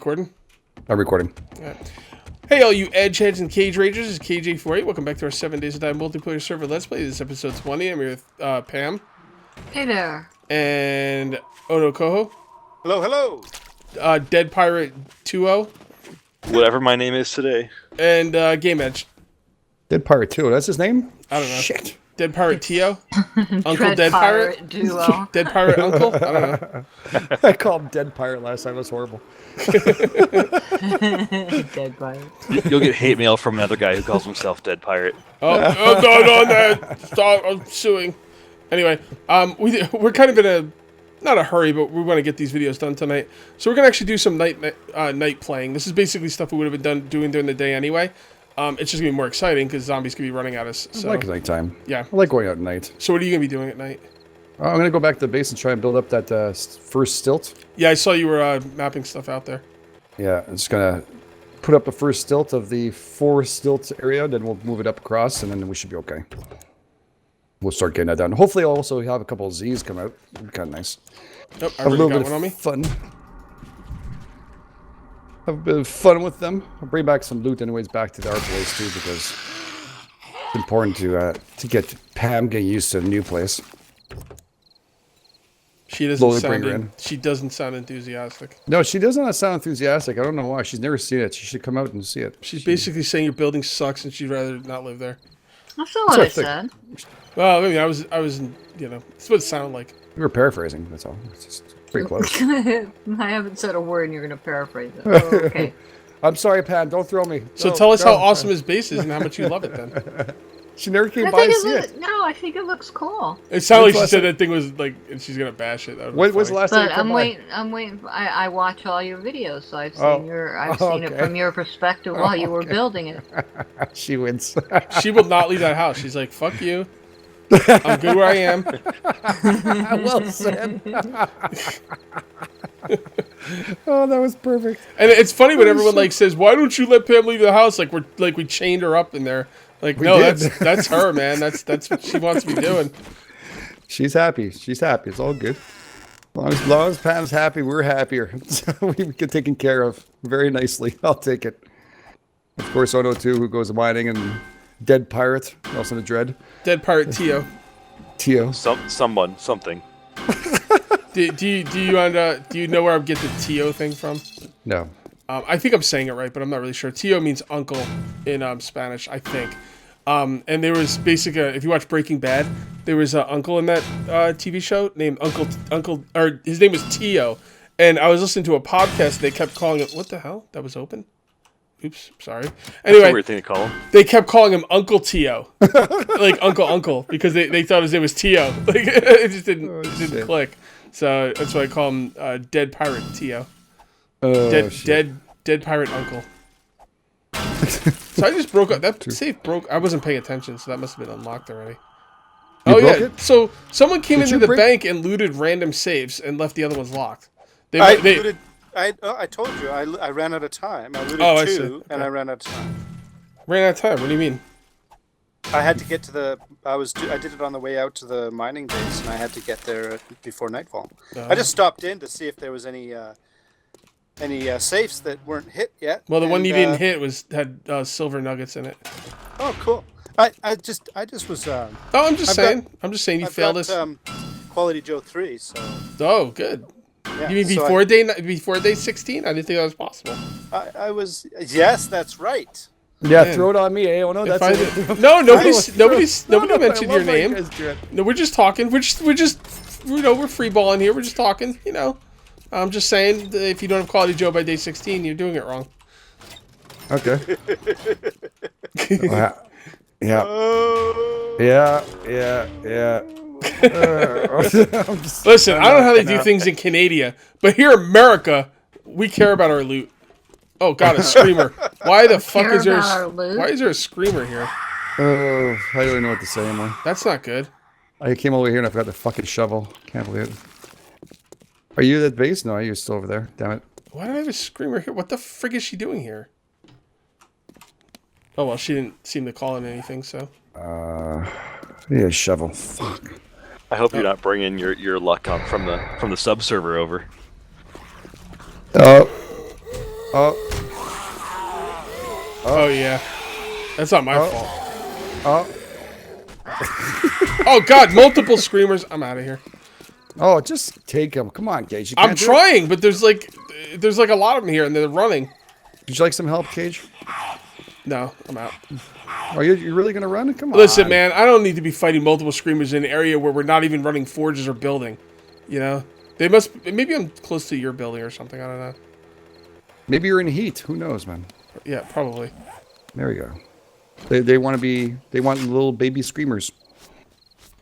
recording? I'm recording. All right. Hey, all you Edgeheads and Cage Rangers, it's KJ48. Welcome back to our 7 Days of Die multiplayer server Let's Play. This is episode 20. I'm here with Pam. Hey there. And Odo Koho. Hello, hello. Dead Pirate 2-0. Whatever my name is today. And GameEdged. Dead Pirate 2, that's his name? I don't know. Shit. Dead Pirate Tio. Uncle Dread Dead Pirate. Duo. Dead Pirate Uncle. I don't know. I called him Dead Pirate last time. It was horrible. Dead Pirate. You'll get hate mail from another guy who calls himself Dead Pirate. No, stop! I'm suing. Anyway, we're kind of in not a hurry, but we want to get these videos done tonight. So we're gonna actually do some night playing. This is basically stuff we would have been doing during the day anyway. It's just gonna be more exciting because zombies could be running at us. So. I like nighttime. Yeah. I like going out at night. So what are you gonna be doing at night? I'm gonna go back to the base and try and build up that first stilt. Yeah, I saw you were mapping stuff out there. Yeah, I'm just gonna put up the first stilt of the 4 stilts area, then we'll move it up across, and then we should be okay. We'll start getting that done. Hopefully, I'll also have a couple of Z's come out. It'd be kind of nice. Oh, I Have a already little got bit one on me. of fun. Have a bit of fun with them. I'll bring back some loot anyways back to our place too, because it's important to get Pam getting used to the new place. She doesn't sound enthusiastic. No, she doesn't sound enthusiastic. I don't know why. She's never seen it. She should come out and see it. She's basically saying your building sucks and she'd rather not live there. That's not what I said. Well, I mean, I was, you know, it's what it sounded like. We were paraphrasing. That's all. It's just pretty close. I haven't said a word and you're going to paraphrase it. Oh, okay. I'm sorry, Pam. Don't throw me. So tell us how awesome his base is and how much you love it then. She never came by to see it. No, I think it looks cool. It sounded like she said that thing was like, and she's going to bash it. When was the last time you But came by? I'm waiting. I watch all your videos, so I've seen seen it from your perspective while you were building it. She wins. She will not leave that house. She's like, fuck you. I'm good where I am. Well said. Oh, that was perfect. And it's funny when everyone like says, "Why don't you let Pam leave the house?" Like we chained her up in there. Like, no, that's her, man. That's what she wants to be doing. She's happy. She's happy. It's all good. As long as Pam's happy, we're happier. We get taken care of very nicely. I'll take it. Of course, Ono too, who goes mining, and Dead Pirate, also the Dread. Dead Pirate Tio. Something. Do you know where I get the Tio thing from? No. I think I'm saying it right, but I'm not really sure. Tio means uncle in Spanish, I think. And there was basically, if you watch Breaking Bad, there was an uncle in that TV show named Uncle, or his name was Tio. And I was listening to a podcast. They kept calling it. What the hell? That was open. Oops, sorry. Anyway, that's a weird thing to call him. They kept calling him Uncle Tio, like Uncle, because they thought his name was Tio. Like it just didn't click. So that's why I call him Dead Pirate Tio. Dead Pirate Uncle. So I just broke up. That safe broke. I wasn't paying attention, so that must have been unlocked already. You broke yeah. it? So someone came into the bank and looted random safes and left the other ones locked. I told you, I ran out of time. I looted 2, and I ran out of time. Ran out of time? What do you mean? I had to get to the... I did it on the way out to the mining base, and I had to get there before nightfall. I just stopped in to see if there was any safes that weren't hit yet. Well, the one you didn't hit had silver nuggets in it. Oh, cool. I just was... I'm just saying you failed us. Quality Joe 3, so... Oh, good. Yeah, you mean before day 16? I didn't think that was possible. I was... Yes, that's right. Yeah, man. Throw it on me, eh? Oh no, that's it. No, nobody mentioned your name. No, we're just talking. We're just we're free balling here. We're just talking. You know, I'm just saying that if you don't have Quality Joe by day 16, you're doing it wrong. Okay. Yeah. Listen, I don't know how they do things in Canada, but here in America, we care about our loot. Oh god, a screamer! Why the fuck is there? Why is there a screamer here? I don't even know what to say anymore. That's not good. I came over here and I forgot the fucking shovel. Can't believe it. Are you at base? No, you're still over there. Damn it. Why do I have a screamer here? What the frig is she doing here? Oh well, she didn't seem to call in anything, so. Yeah, shovel. Fuck. I hope you're not bringing your luck up from the sub server over. Oh. Oh, Oh yeah, that's not my Oh. fault. oh, Oh god, multiple screamers. I'm out of here. oh! Just take him. Come on, Cage. You I'm can't do it? trying, but there's like a lot of them here, and they're running. Would you like some help, Cage? No, I'm out. Oh, you're really gonna run? Come on. Listen, man, I don't need to be fighting multiple screamers in an area where we're not even running forges or building. You know, they must. Maybe I'm close to your building or something. I don't know. Maybe you're in heat. Who knows, man? Yeah, probably. There we go. They want to be. They want little baby screamers.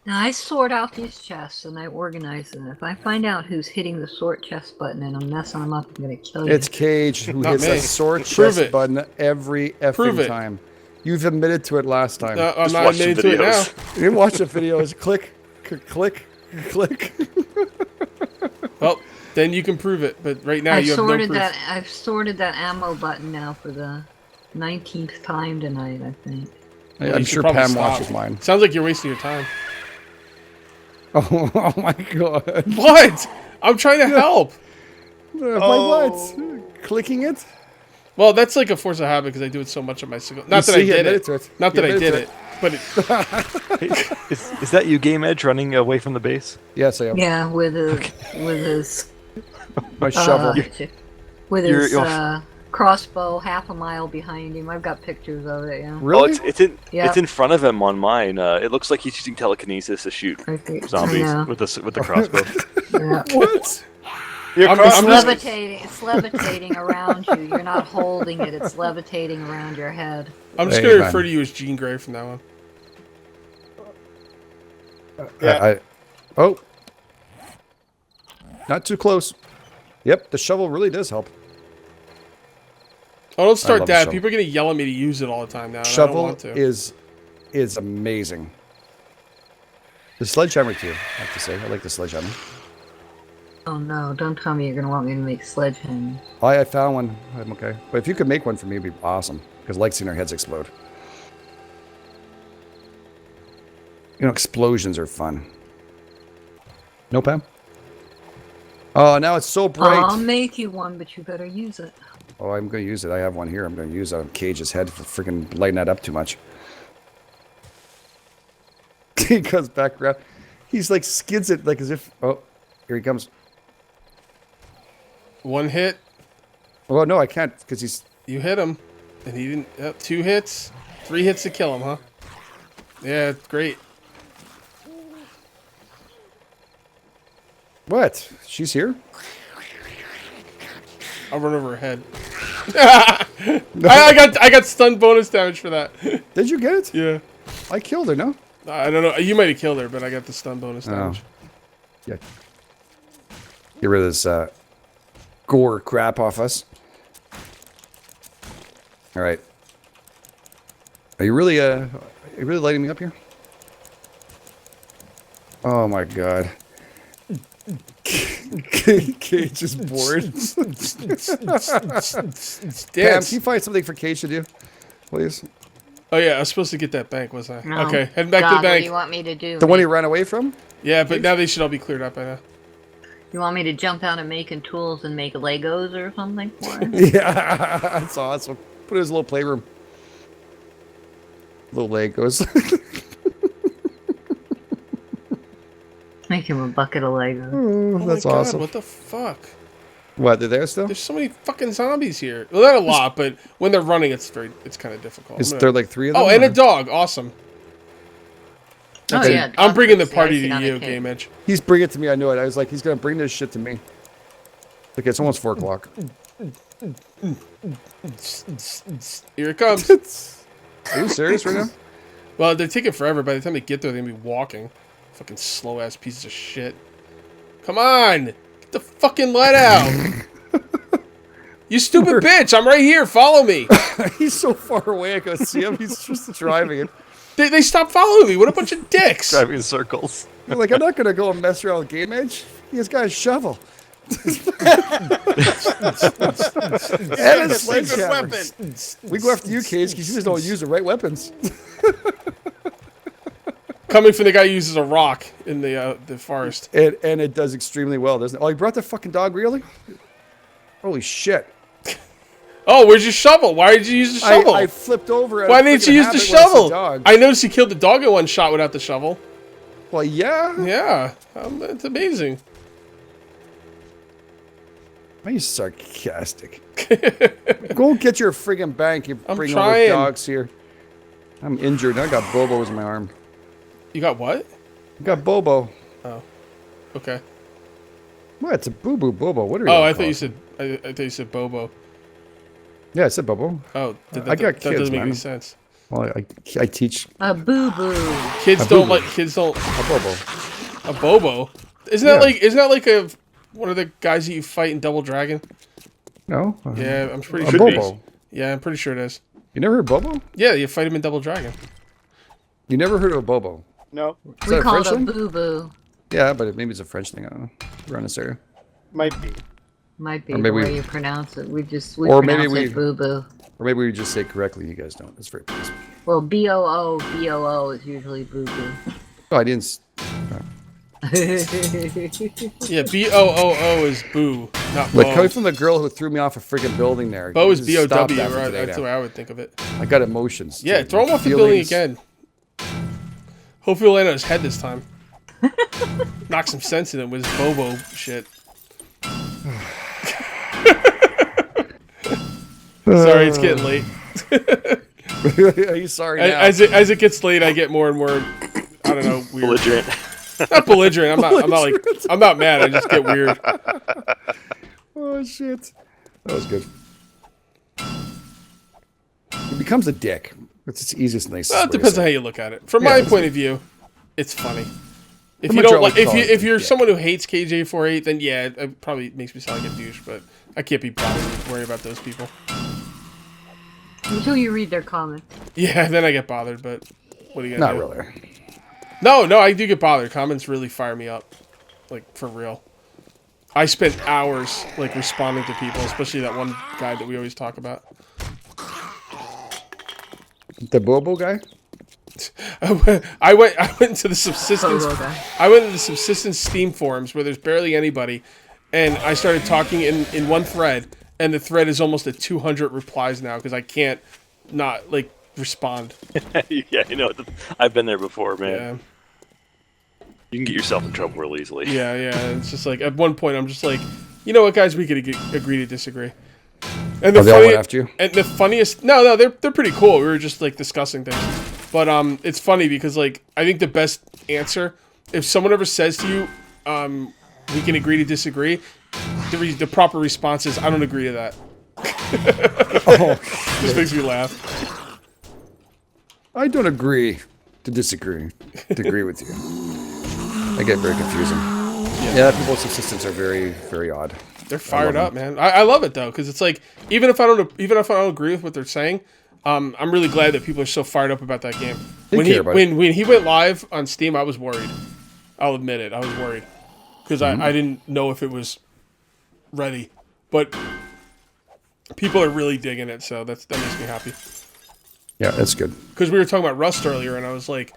Now I sort out these chests and I organize them. If I find out who's hitting the sort chest button and I'm messing them up, I'm gonna kill you. It's Cage who Not hits me. a sort Prove chest it. button every Prove effing it. time. You've admitted to it last time. I'm Just not watch some admitting to it now. videos. You didn't watch the videos. Click, click, click. Well, then you can prove it. But right now you have no proof. I've sorted that ammo button now for the 19th time tonight, I think. Well, you I'm should sure probably Pam stop. watches mine. Sounds like you're wasting your time. Oh my god. What? I'm trying to help. My what? Clicking it? Well, that's like a force of habit because I do it so much on my single. Not You that I see, he did admitted it. to it. Not He that I admitted did to it. But it, Is that you, GameEdged, running away from the base? Yes, I am. Yeah, with his My shovel. with You're- his you're- crossbow half a mile behind him. I've got pictures of it. Yeah. Really? Oh, it's in Yeah. it's in front of him on mine. It looks like he's using telekinesis to shoot Right there. zombies I know. with the crossbow. Yeah. What? I'm It's just- levitating. It's levitating around you. You're not holding it. It's levitating around your head. I'm just Hey, going to man. refer to you as Jean Grey from now on. Yeah. Oh. Not too close. Yep, the shovel really does help. Oh, don't start love the that. shovel. People are going to yell at me to use it all the time now. And I don't Shovel want to. is amazing. The sledgehammer too, I have to say. I like the sledgehammer. Oh no! Don't tell me you're gonna want me to make sledgehammer. I found one. I'm okay. But if you could make one for me, it'd be awesome. Because I like seeing our heads explode. You know, explosions are fun. No, Pam? Oh, now it's so bright. I'll make you one, but you better use it. Oh, I'm going to use it. I have one here. I'm going to use it on Cage's head for freaking lighting that up too much. He comes back around. He's like skids it like as if... Oh, here he comes. One hit, Oh, no, I can't because he's... you hit him. And he didn't. Yep, 2 hits. 3 hits to kill him, huh? Yeah, great. What? She's here? I'll run over her head. I got stun bonus damage for that. Did you get it? Yeah. I killed her, no? I don't know. You might have killed her, but I got the stun bonus damage. Yeah. Get rid of this gore crap off us. All right. Are you really lighting me up here? Oh my god. Cage is bored. Pam, can you find something for Cage to do, please? Oh yeah, I was supposed to get that bank, wasn't I? No. Okay, heading back God, to the What do bank. you want me to do? The one he ran away from? Yeah, but now they should all be cleared up by now. You want me to jump out and making tools and make Legos or something for him? Yeah, that's awesome. Put it in his little playroom. Little Legos. Make him a bucket of Legos. Oh, Oh that's my God, awesome. what the fuck? What, they're there still? There's so many fucking zombies here. Well, not a lot, but when they're running, it's kind of difficult. Is I'm there gonna- like 3 of them? Oh, and or- a dog. Awesome. Oh Okay, yeah. I'm bringing the dog's party icing to on the you, cake. GameEdged. He's bringing it to me, I knew it. I was like, he's going to bring this shit to me. Okay, it's almost 4 o'clock. Here it comes. Are you serious right now? Well, they're taking forever. By the time they get there, they're gonna be walking. Fucking slow ass pieces of shit. Come on, get the fucking light out. You stupid bitch! I'm right here. Follow me. He's so far away, I can see him. He's just driving it. They stopped following me. What a bunch of dicks. Driving in circles. You're like, I'm not going to go and mess around with GameEdged. He's got a shovel. And a sledgehammer. We go after you, Cage, because you just don't use the right weapons. Coming from the guy who uses a rock in the forest. And it does extremely well, doesn't it? Oh, you brought the fucking dog, really? Holy shit. Oh, where's your shovel? Why did you use the shovel? I flipped over. Why didn't you use the shovel? I noticed you killed the dog in one shot without the shovel. Well, yeah. Yeah, that's amazing. Why are you sarcastic? Go get your friggin' bank. You bring all trying. the dogs here. I'm injured. I got Bobos in my arm. You got what? I got Bobo. Oh, okay. What? It's a boo-boo Bobo. What are you? Oh, I thought you said. I thought you said Bobo. Yeah, I said Bobo. Oh, I got that kids, doesn't make man. any sense. Well, I teach A boo boo. Kids A don't boo-boo. kids don't. a Bobo. A Bobo. Isn't that like one of the guys that you fight in Double Dragon? No. Yeah, I'm pretty A sure. It is. Bobo. Yeah, I'm pretty sure it is. You never heard Bobo? Yeah, you fight him in Double Dragon. You never heard of a Bobo? No, Is We that a call it French a thing? boo boo. Yeah, but maybe it's a French thing. I don't know. Around this area. might be. Might be Or the maybe way we- you pronounce it. We Or maybe pronounce we- it boo boo. Or maybe we just say correctly. You guys don't. That's very pleasant. Well, BOO is usually boo boo. Oh, I didn't. Yeah, BOOO is boo, not Look, Bo. coming from the girl who threw me off a friggin' building there. Bo is just stop BOW, that for right? today That's now. the way I would think of it. I got emotions. Yeah, too. throw him off the building Feelings. again. Hopefully he'll land on his head this time. Knock some sense in him with his Bobo shit. Sorry, it's getting late. Are you sorry now? As it gets late, I get more and more. I don't know, weird. Belligerent. Not belligerent. I'm not mad. I just get weird. Oh shit! That was good. He becomes a dick. It's the easiest and nicest. Well, it way to depends say on how it. you look at it. From Yeah, my that's point of view, it's funny. If The you don't majority like, call it if a you're dick. someone who hates KJ48, then yeah, it probably makes me sound like a douche. But I can't be bothered to worry about those people. Until you read their comments. Yeah, then I get bothered. But what are you gonna Not do? really. No, I do get bothered. Comments really fire me up, like for real. I spent hours like responding to people, especially that one guy that we always talk about. The Bobo guy. I went into the subsistence. Bobo guy. I went into the subsistence Steam forums where there's barely anybody, and I started talking in one thread, and the thread is almost at 200 replies now because I can't not like respond. Yeah, you know, I've been there before, man. Yeah, You can get yourself in trouble real easily. yeah. It's just like at one point I'm just like, you know what, guys, we could agree to disagree. And Oh, they all went after you? And the funniest, no, they're pretty cool. We were just like discussing things, but it's funny because like I think the best answer, if someone ever says to you, we can agree to disagree, the proper response is I don't agree to that. This makes me laugh. I don't agree to disagree. To agree with you. I get very confusing. Yeah, people's subsistence are very, very odd. They're fired up, man. I love it though, because it's like even if I don't agree with what they're saying, I'm really glad that people are so fired up about that game. They care about it. When he went live on Steam, I was worried. I'll admit it, I was worried because I didn't know if it was ready, but people are really digging it, so that makes me happy. Yeah, that's good. Because we were talking about Rust earlier, and I was like,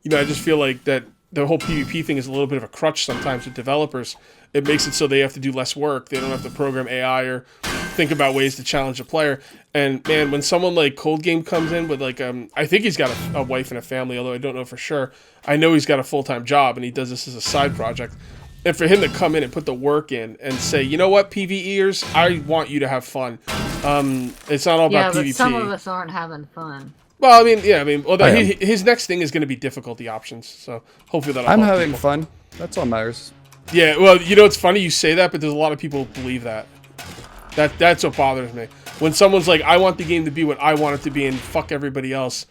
I just feel like that the whole PvP thing is a little bit of a crutch sometimes with developers. It makes it so they have to do less work. They don't have to program AI or think about ways to challenge a player. And man, when someone like Cold Game comes in with like, I think he's got a wife and a family, although I don't know for sure. I know he's got a full-time job and he does this as a side project. And for him to come in and put the work in and say, you know what, PvEers, I want you to have fun. It's not all Yeah, about but PvP. some of us aren't having fun. Well, I mean, well, I am. his next thing is going to be difficulty options. So hopefully that'll I'm help having people. fun. That's all that matters. Yeah, well, it's funny you say that, but there's a lot of people who believe that. That's what bothers me. When someone's like, I want the game to be what I want it to be and fuck everybody else,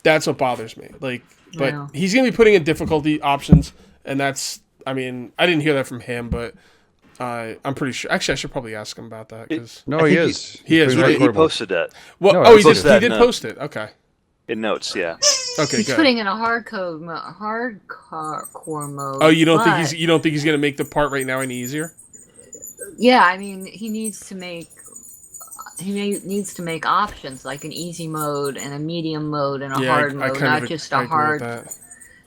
that's what bothers me. Like, but Yeah. he's going to be putting in difficulty options, and that's, I mean, I didn't hear that from him, but I'm pretty sure. Actually, I should probably ask him about that, because... No, I he think is. he is, He's right? He recordable. posted that Well, No, oh, I he posted did that, post it. Okay. in notes, yeah. Okay, He's good. putting in a hardcore mode. Oh, you don't think but- he's going to make the part right now any easier? Yeah, I mean, he needs to make options like an easy mode and a medium mode and a hard I mode, kind not of just I a agree with hard. that.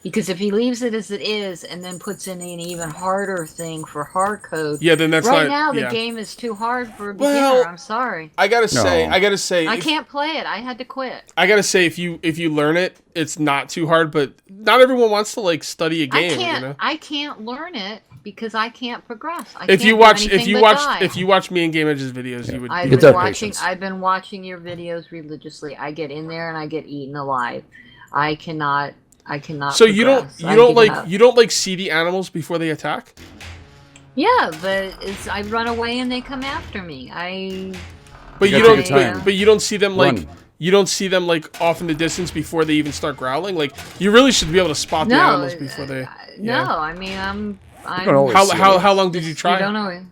Because if he leaves it as it is and then puts in an even harder thing for hard code, Yeah, then that's right not. now the yeah. game is too hard for a beginner. Well, I'm sorry. I gotta say, No. I if- can't play it. I had to quit. I gotta say, if you learn it, it's not too hard. But not everyone wants to like study a game. I can't learn it because I can't progress. If you watch me and GameEdged's videos, you would. I've Get been that watching. patience. I've been watching your videos religiously. I get in there and I get eaten alive. I cannot. So you progress. I've don't given up. you don't like see the animals before they attack? Yeah, but I run away and they come after me. But You you gotta don't. take your time. But you don't see them like. Run. You don't see them like off in the distance before they even start growling. Like you really should be able to spot the animals before they. No, I mean I'm. don't always see How long did you try? You don't know.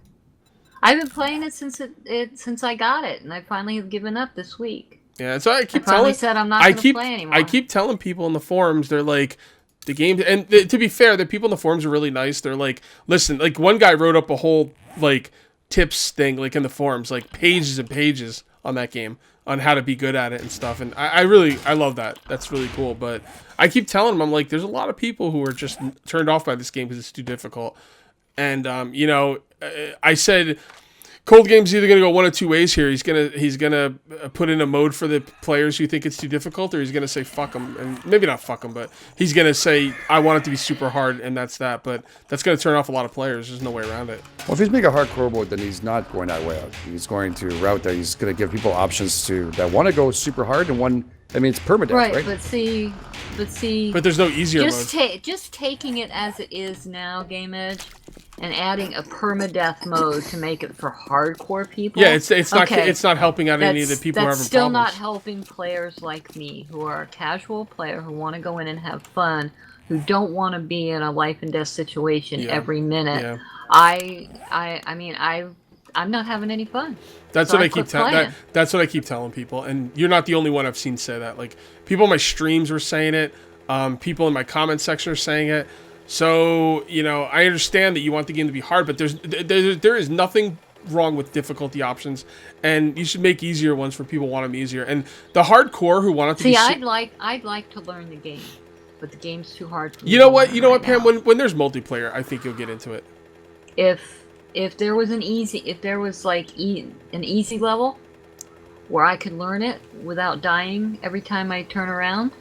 I've been playing it since I got it, and I finally have given up this week. Yeah, so I keep I finally telling. said I'm not I going to keep play anymore. I keep telling people in the forums, they're like, the game. And to be fair, the people in the forums are really nice. They're like, listen, like one guy wrote up a whole like tips thing like in the forums, like pages and pages on that game on how to be good at it and stuff. And I love that. That's really cool. But I keep telling them, I'm like, there's a lot of people who are just turned off by this game because it's too difficult. And I said, Cold Game's either gonna go one of two ways here. He's gonna put in a mode for the players who think it's too difficult, or he's gonna say fuck them, and maybe not fuck them, but he's gonna say I want it to be super hard, and that's that. But that's gonna turn off a lot of players. There's no way around it. Well, if he's making a hardcore mode, then he's not going that way out. He's going to route that. He's going to give people options that want to go super hard and one. I mean, it's permadeath, right? But see. But there's no easier mode. Just taking it as it is now, GameEdged, and adding a permadeath mode to make it for hardcore people. Yeah, it's not helping out any of the people who are That's having still problems. not helping players like me, who are a casual player who want to go in and have fun, who don't want to be in a life and death situation every minute. Yeah. I'm not having any fun. That's So what I quit keep telling. playing. That's what I keep telling people, and you're not the only one I've seen say that. Like people in my streams were saying it. People in my comment section are saying it. So I understand that you want the game to be hard, but there is nothing wrong with difficulty options, and you should make easier ones for people who want them easier. And the hardcore who want it to be. I'd like to learn the game, but the game's too hard for me. You know what, right Pam? now. When there's multiplayer, I think you'll get into it. If there was an easy level where I could learn it without dying every time I turn around,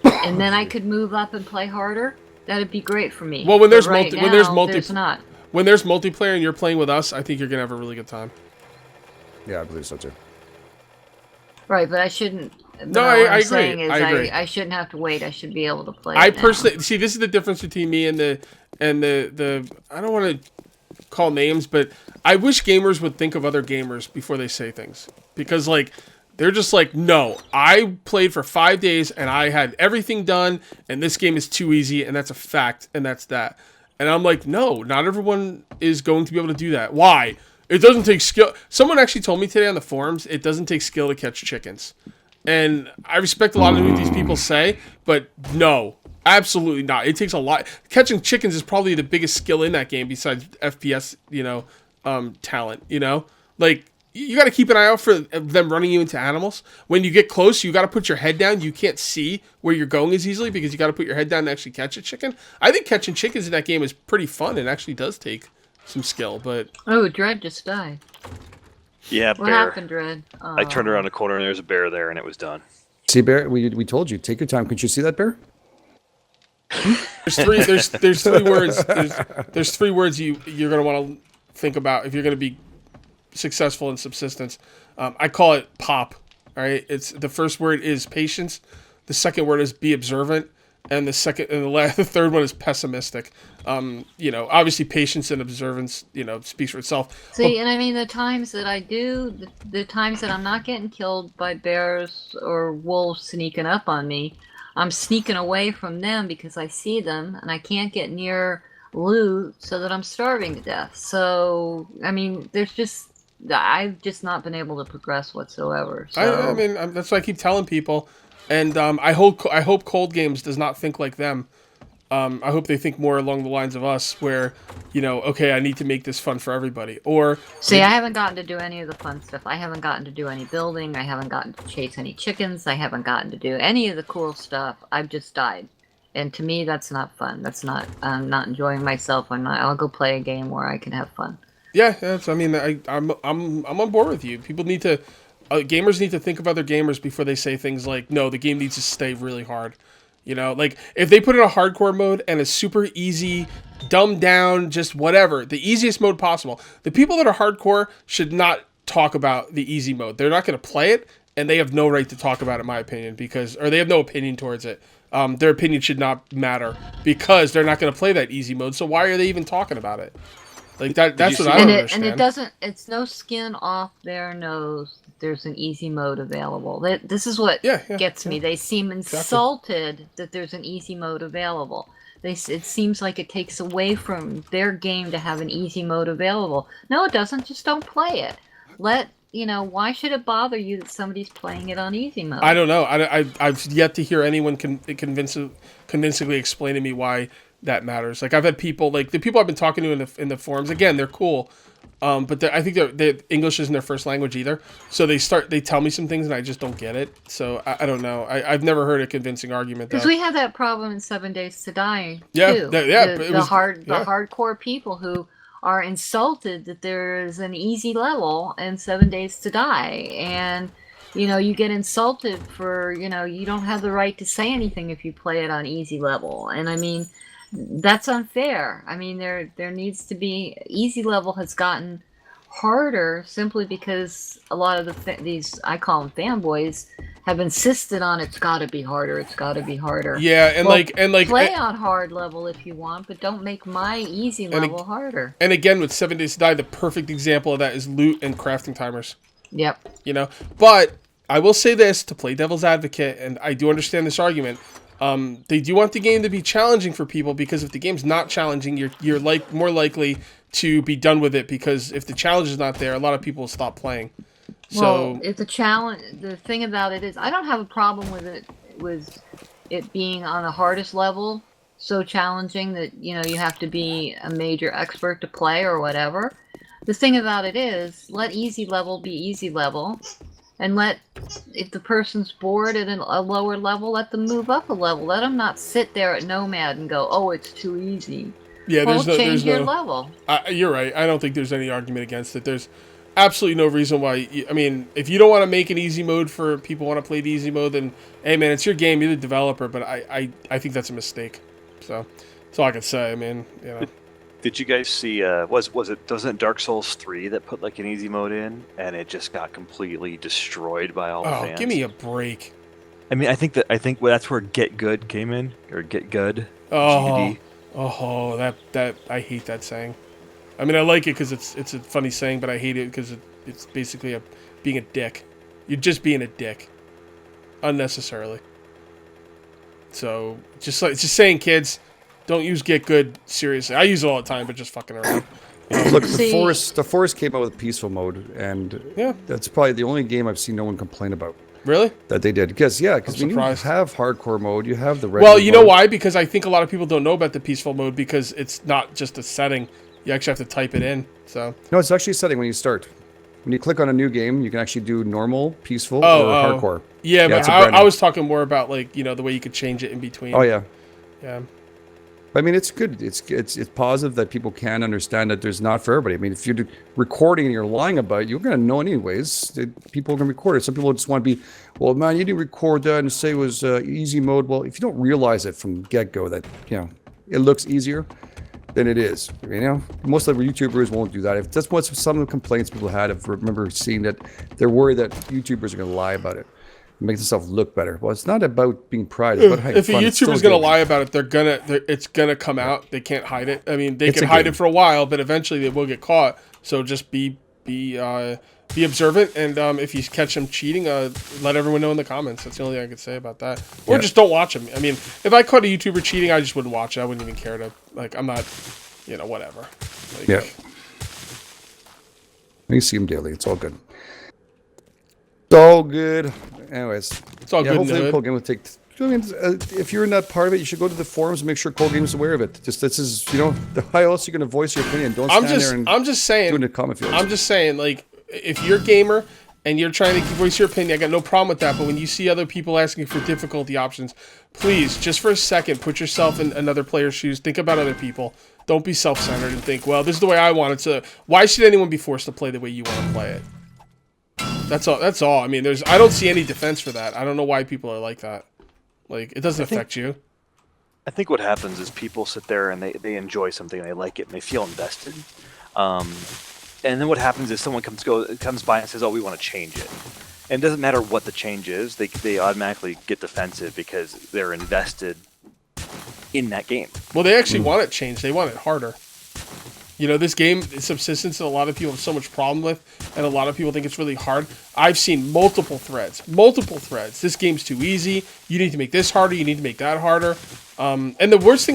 and then I could move up and play harder, that'd be great for me. Well, when there's But there's not. When there's multiplayer and you're playing with us, I think you're gonna have a really good time. Yeah, I believe so too. Right, but I shouldn't. No, what I I'm agree. saying is I agree. I shouldn't have to wait. I should be able to play. I it now. personally see this is the difference between me and the I don't want to call names, but I wish gamers would think of other gamers before they say things, because like they're just like, no, I played for 5 days and I had everything done, and this game is too easy, and that's a fact, and that's that. And I'm like, no, not everyone is going to be able to do that. Why? It doesn't take skill. Someone actually told me today on the forums, it doesn't take skill to catch chickens. And I respect a lot of what these people say, but no, absolutely not. It takes a lot. Catching chickens is probably the biggest skill in that game besides FPS, talent, Like, you got to keep an eye out for them running you into animals. When you get close, you got to put your head down. You can't see where you're going as easily because you got to put your head down to actually catch a chicken. I think catching chickens in that game is pretty fun. It actually does take some skill, but... Oh, Dread just died. Yeah, What bear. happened, Dread? I turned around the corner and there's a bear there, and it was done. See, Bear, we told you, take your time. Couldn't you see that, Bear? There's three words. There's three words you're gonna want to think about if you're gonna be successful in subsistence. I call it POP. All right, it's the first word is patience. The second word is be observant, and the third one is pessimistic. Obviously patience and observance, speaks for itself. See, and I mean the times that I do, the times that I'm not getting killed by bears or wolves sneaking up on me, I'm sneaking away from them because I see them and I can't get near loot, so that I'm starving to death. So I mean, I've just not been able to progress whatsoever. So. I mean, that's what I keep telling people, and I hope Cold Games does not think like them. I hope they think more along the lines of us, where, okay, I need to make this fun for everybody. Or see, I haven't gotten to do any of the fun stuff. I haven't gotten to do any building. I haven't gotten to chase any chickens. I haven't gotten to do any of the cool stuff. I've just died. And to me, that's not fun. That's not. I'm not enjoying myself. I'll go play a game where I can have fun. Yeah, that's. I mean, I'm on board with you. People need to, gamers need to think of other gamers before they say things like, "No, the game needs to stay really hard." You know, like if they put in a hardcore mode and a super easy, dumbed down, just whatever, the easiest mode possible. The people that are hardcore should not talk about the easy mode. They're not going to play it, and they have no right to talk about it, in my opinion, or they have no opinion towards it. Their opinion should not matter because they're not going to play that easy mode. So why are they even talking about it? Like that's what I don't understand. And it doesn't. It's no skin off their nose. There's an easy mode available. This is what gets me. They seem insulted that there's an easy mode available. It seems like it takes away from their game to have an easy mode available. No, it doesn't. Just don't play it. Why should it bother you that somebody's playing it on easy mode? I don't know. I've yet to hear anyone convincingly explain to me why that matters. Like I've had people, like the people I've been talking to in the forums. Again, they're cool, but I think English isn't their first language either. So they tell me some things and I just don't get it. So I don't know. I've never heard a convincing argument. Because we had that problem in 7 Days to Die too. The hardcore people who are insulted that there is an easy level in 7 Days to Die, and you get insulted for you don't have the right to say anything if you play it on easy level, and I mean. That's unfair. I mean, there needs to be easy level has gotten harder simply because a lot of these I call them fanboys have insisted on it's got to be harder. It's got to be harder. Yeah, and play on hard level if you want, but don't make my easy level harder. And again, with 7 Days to Die, the perfect example of that is loot and crafting timers. Yep. But I will say this to play devil's advocate, and I do understand this argument. They do want the game to be challenging for people because if the game's not challenging, you're more likely to be done with it because if the challenge is not there, a lot of people will stop playing. Well, if the challenge, the thing about it is, I don't have a problem with it being on the hardest level, so challenging that you have to be a major expert to play or whatever. The thing about it is, let easy level be easy level. And if the person's bored at a lower level, let them move up a level. Let them not sit there at Nomad and go, "Oh, it's too easy." Yeah, change your level. You're right. I don't think there's any argument against it. There's absolutely no reason why. I mean, if you don't want to make an easy mode for people who want to play the easy mode, then hey, man, it's your game. You're the developer. But I think that's a mistake. So that's all I can say. I mean, Did you guys see? Wasn't Dark Souls 3 that put like an easy mode in, and it just got completely destroyed by all the fans? Oh, give me a break! I mean, I think that's where Get Good came in, or Get Good. Oh, that I hate that saying. I mean, I like it because it's a funny saying, but I hate it because it's basically being a dick. You're just being a dick, unnecessarily. So just saying, kids. Don't use Get Good seriously. I use it all the time, but just fucking around. Look, the Forest came out with peaceful mode, and that's probably the only game I've seen no one complain about. Really? That they did. Because when you have hardcore mode, you have the regular Well, you know why? Because I think a lot of people don't know about the peaceful mode because it's not just a setting. You actually have to type it in. So no, it's actually a setting when you start. When you click on a new game, you can actually do normal, peaceful, or hardcore. Yeah, but I was talking more about the way you could change it in between. Oh yeah. Yeah. I mean, it's good. It's positive that people can understand that there's not for everybody. I mean, if you're recording and you're lying about it, you're going to know anyways. People are going to record it. Some people just want to be, well, man, you didn't record that and say it was easy mode. Well, if you don't realize it from get-go that, it looks easier than it is. Most of the YouTubers won't do that. That's what some of the complaints people had. I remember seeing that they're worried that YouTubers are going to lie about it. Make themselves look better. Well, it's not about being pride. It's about having if fun. a YouTuber's gonna lie about it, it's gonna come out. They can't hide it. I mean, they can hide it for a while, but eventually they will get caught. So just be observant, and if you catch them cheating, let everyone know in the comments. That's the only thing I could say about that. Or just don't watch them. I mean, if I caught a YouTuber cheating, I just wouldn't watch it. I wouldn't even care to. I'm not, whatever. You see them daily. It's all good. It's all good. Anyways, it's all good. Hopefully, Cold Game will take. If you're in that part of it, you should go to the forums and make sure Cold Game is aware of it. Just this is, how else are you going to voice your opinion? Don't stand there and. I'm just saying. Do it in the comment fields. I'm just saying, if you're a gamer and you're trying to voice your opinion, I got no problem with that. But when you see other people asking for difficulty options, please, just for a second, put yourself in another player's shoes. Think about other people. Don't be self-centered and think, well, this is the way I want it to. Why should anyone be forced to play the way you want to play it? That's all. That's all. I mean, I don't see any defense for that. I don't know why people are like that. Like, it doesn't affect you. I think what happens is people sit there and they enjoy something and they like it and they feel invested. And then what happens is someone comes by and says, "Oh, we want to change it." And it doesn't matter what the change is; they automatically get defensive because they're invested in that game. Well, they actually want it changed. They want it harder. You know, this game, Subsistence, that a lot of people have so much problem with, and a lot of people think it's really hard. I've seen multiple threads. This game's too easy. You need to make this harder. You need to make that harder. And the worst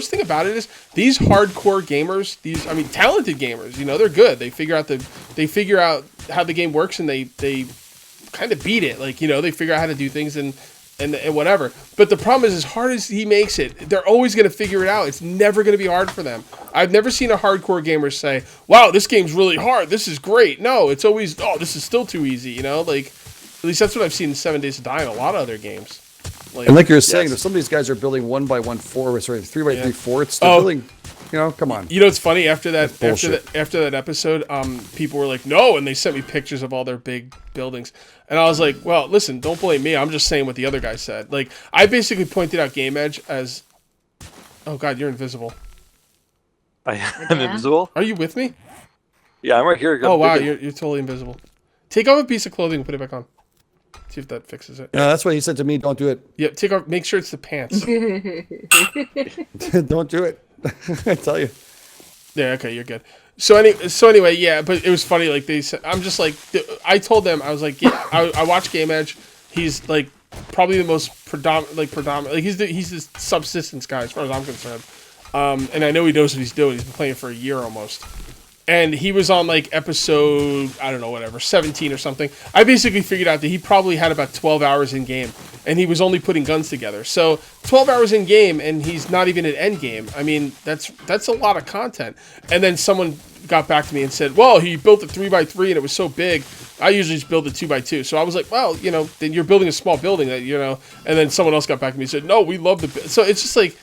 thing about it is these hardcore gamers, talented gamers, they're good. They figure out how the game works, and they kind of beat it. Like, they figure out how to do things and whatever. But the problem is, as hard as he makes it, they're always going to figure it out. It's never going to be hard for them. I've never seen a hardcore gamer say, "Wow, this game's really hard. This is great." No, it's always, "Oh, this is still too easy." Like, at least that's what I've seen in 7 Days to Die and a lot of other games. And like you're saying, if some of these guys are building 1x1 forts or 3x3 forts, they're building. Come on. It's funny, after that episode, people were like, "No," and they sent me pictures of all their big buildings. And I was like, well, listen, don't blame me. I'm just saying what the other guy said. Like, I basically pointed out GameEdged as... Oh, God, you're invisible. I am invisible? Are you with me? Yeah, I'm right here. Oh, wow, you're totally invisible. Take off a piece of clothing and put it back on. See if that fixes it. No, that's what he said to me. Don't do it. Yeah, take off. Make sure it's the pants. Don't do it. I tell you. Yeah, okay, you're good. So anyway, yeah, but it was funny. Like, they said, I'm just like, I told them, I was like, yeah, I watch GameEdged. He's like probably the most predominant. Like, he's the subsistence guy as far as I'm concerned. And I know he knows what he's doing. He's been playing for a year almost. And he was on like episode, I don't know, whatever, 17 or something. I basically figured out that he probably had about 12 hours in game, and he was only putting guns together. So 12 hours in game, and he's not even at end game. I mean, that's a lot of content. And then someone got back to me and said, well, he built a 3x3 and it was so big. I usually just build a 2x2. So I was like, well, then you're building a small building that, And then someone else got back to me and said, no, we love the. So it's just like,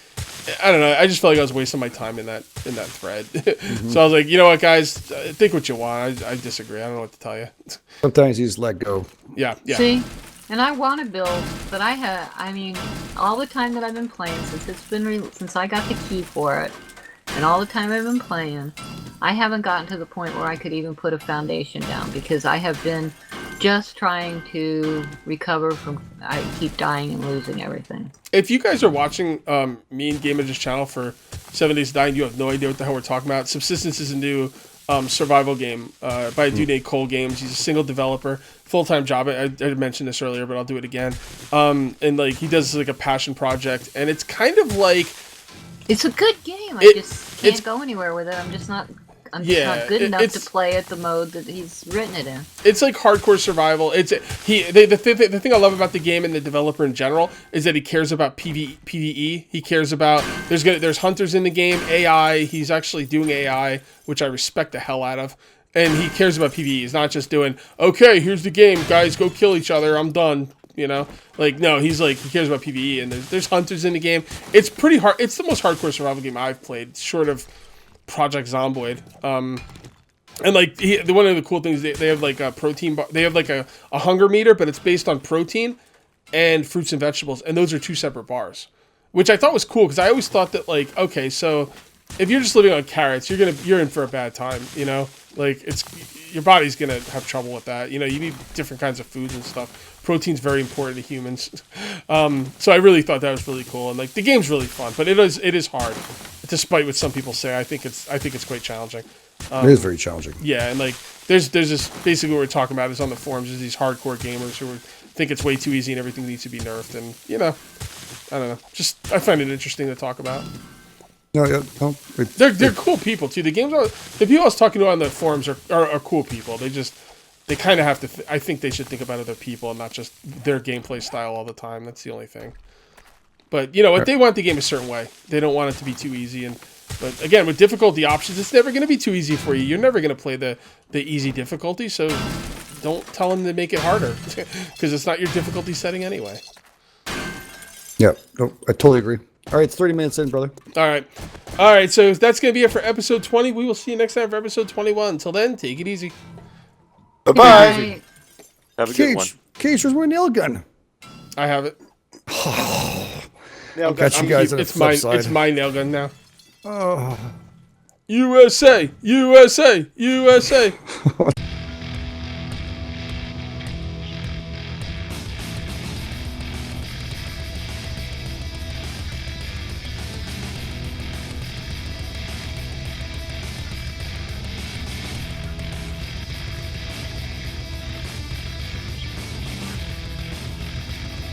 I don't know. I just felt like I was wasting my time in that thread. So I was like, you know what, guys, think what you want. I disagree. I don't know what to tell you. Sometimes you just let go. Yeah. See, and I want to build, but all the time that I've been playing since I got the key for it, and all the time I've been playing, I haven't gotten to the point where I could even put a foundation down because I have been just trying to recover from. I keep dying and losing everything. If you guys are watching me and GameEdged's channel for 7 Days to Die and you have no idea what the hell we're talking about, Subsistence is a new survival game by a dude named Cole Games. He's a single developer, full-time job. I mentioned this earlier, but I'll do it again. And like he does like a passion project, and it's kind of like it's a good game. I just can't go anywhere with it. I'm just not good enough to play at the mode that he's written it in. It's like hardcore survival. The thing I love about the game and the developer in general is that he cares about PvE. He cares about there's hunters in the game, AI. He's actually doing AI, which I respect the hell out of. And he cares about PvE. He's not just doing, okay, here's the game, guys, go kill each other. I'm done. Like, no, he cares about PvE, and there's hunters in the game. It's pretty hard. It's the most hardcore survival game I've played, short of Project Zomboid. And like one of the cool things, they have like a protein bar. They have like a hunger meter, but it's based on protein and fruits and vegetables, and those are two separate bars, which I thought was cool because I always thought that like, okay, so if you're just living on carrots, you're in for a bad time, like your body's gonna have trouble with that. You need different kinds of foods and stuff. Protein's very important to humans. So I really thought that was really cool, and like the game's really fun, but it is hard, despite what some people say. I think it's quite challenging. It is very challenging. Yeah, and like there's this basically what we're talking about is on the forums is these hardcore gamers who think it's way too easy and everything needs to be nerfed, and I don't know. Just I find it interesting to talk about. No, they're cool people too. The people I was talking to on the forums are cool people. They kind of have to. I think they should think about other people and not just their gameplay style all the time. That's the only thing. But they want the game a certain way. They don't want it to be too easy. But again, with difficulty options, it's never going to be too easy for you. You're never going to play the easy difficulty. So don't tell them to make it harder because it's not your difficulty setting anyway. Yeah, no, I totally agree. All right, it's 30 minutes in, brother. All right. So that's gonna be it for episode 20. We will see you next time for episode 21. Until then, take it easy. Bye-bye. Bye. Have a good one. Cage, where's my nail gun? I have it. Nail I'll catch gun. you guys on the It's flip my side. it's my nail gun now. Oh. USA.